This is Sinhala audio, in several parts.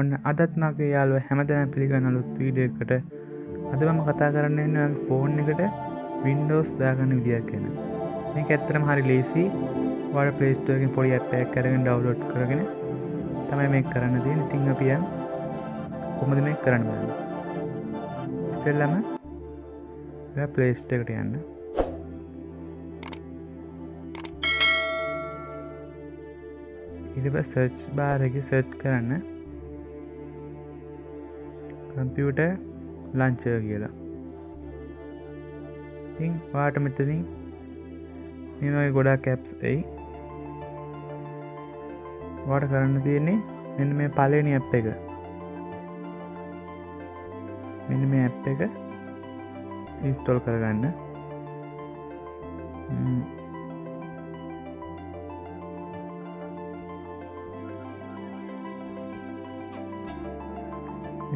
ඔන්න අදත් මගේ යාළුවෝ හැමදාම පිළිගන්න අලුත් වීඩියෝ එකකට අද මම කතා කරන්න යන්නේ ෆෝන් එකට Windows දාගන්න විදියක් ගැන. මේක ඇත්තටම හරි ලේසි. ඔයාලා Play Store එකෙන් පොඩි app එකක් අරගෙන download කරගෙන තමයි මේක කරන්න තියෙන්නේ. ඉතින් අපි යන් කොහොමද මේක කරන්න බලන්න. ඉතින්ලම ඔයා Play Store එකට යන්න. ඊට පස්සේ search bar එකේ search කරන්න computer launcher කියලා. ඉතින් ඔයාට මෙතනින් මේ වගේ ගොඩාක් apps එයි. ඔයාට කරන්න තියෙන්නේ මෙන්න මේ පළවෙනි app එක. මෙන්න මේ app එක install කරගන්න.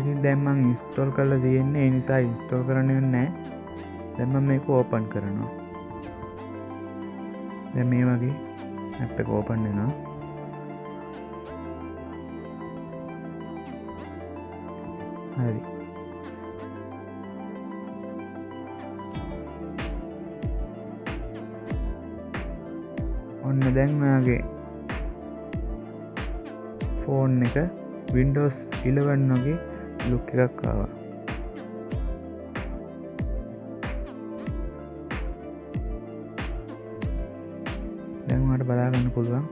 ඉතින් දැන් මම install කරලා තියෙන්නේ ඒ නිසා install කරන්න වෙන්නේ නැහැ. දැන් මම මේක open කරනවා. දැන් මේ වගේ app එක open වෙනවා. හරි. ඔන්න දැන් ඔයාගේ ෆෝන් එක Windows 11 වගේ ලුක් එකක් ආවා. දැන් ඔයාලට බලා ගන්න පුළුවන්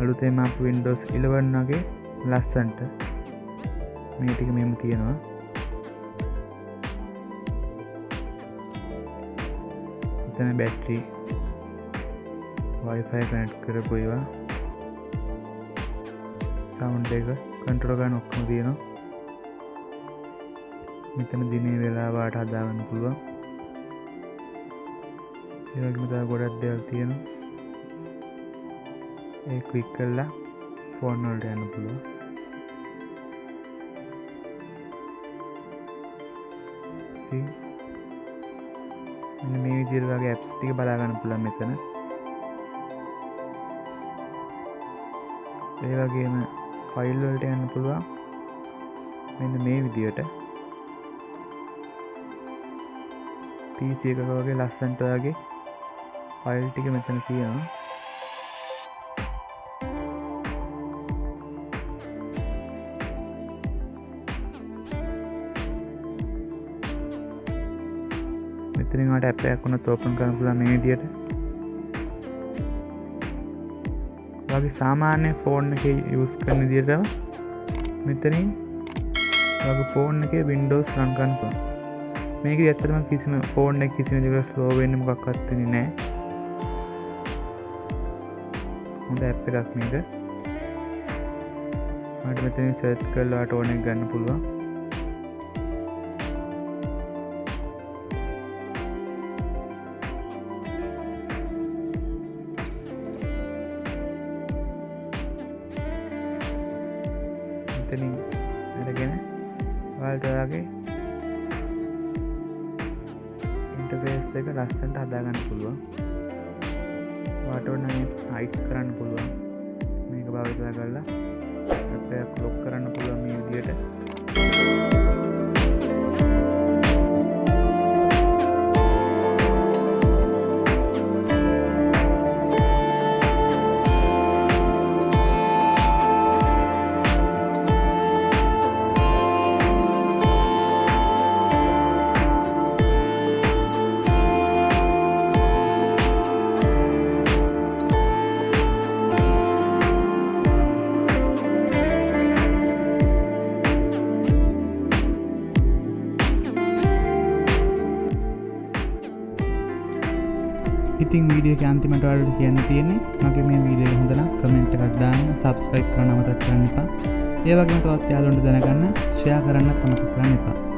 අලුතෙන්ම ආපු Windows 11 වගේ ලස්සනට මේ ටික මෙහෙම තියෙනවා. එතන බැටරි Wi-Fi කනෙක්ට් කරපු ඒවා sound එක control ගන්න ඔක්කොම තියෙනවා. මෙතන දිනේ වෙලාවට හදාගන්න පුළුවන්. ඒ වගේම තව ගොඩක් දේවල් තියෙනවා. ඒ ක්ලික් කරලා ෆෝන් වලට යන්න පුළුවන්. ඉතින් මෙන්න මේ විදිහට වගේ apps ටික බලා ගන්න පුළුවන් මෙතන. ඒ වගේම ෆයිල් වලට යන්න පුළුවන්. මෙන්න මේ විදිහට PC එකක වගේ ලස්සනට ඔයාගේ ෆයිල් ටික මෙතන තියෙනවා. මෙතනින් ඔයාලට app එකක් උනත් open කරන්න පුළුවන් මේ විදිහට. ඔයාගේ සාමාන්‍ය ෆෝන් එකේ use කරන විදිහටම මෙතනින් ඔයාගේ ෆෝන් එකේ Windows run කරන්න පුළුවන්. මේකේ ඇත්තටම කිසිම ෆෝන් එක කිසිම දෙයක ස්ලෝ වෙන්නේ මොකක්වත් වෙන්නේ නැහැ. හොඳ app එකක් මේක. ඔයාලට මෙතනින් search කරලා ඔයාලට ඕන එක ගන්න පුළුවන්. මෙතනින් අරගෙන ඔයාලට ඔයාගේ interface එක ලස්සනට හදාගන්න පුළුවන්. ඔයාලට ඕන නම් hide කරන්න පුළුවන්. මේක භාවිත කරලා app එක lock කරන්න පුළුවන් මේ විදිහට. ඉතින් වීඩියෝ එක අන්තිමට ඔයාලට කියන්න තියෙන්නේ මගේ මේ වීඩියෝ එක හොඳ නම් කමෙන්ට් එකක් දාන්න, subscribe කරන්න අමතක කරන්න එපා. ඒ වගේම තවත් යාළුවන්ට දැනගන්න share කරන්නත් අමතක කරන්න එපා.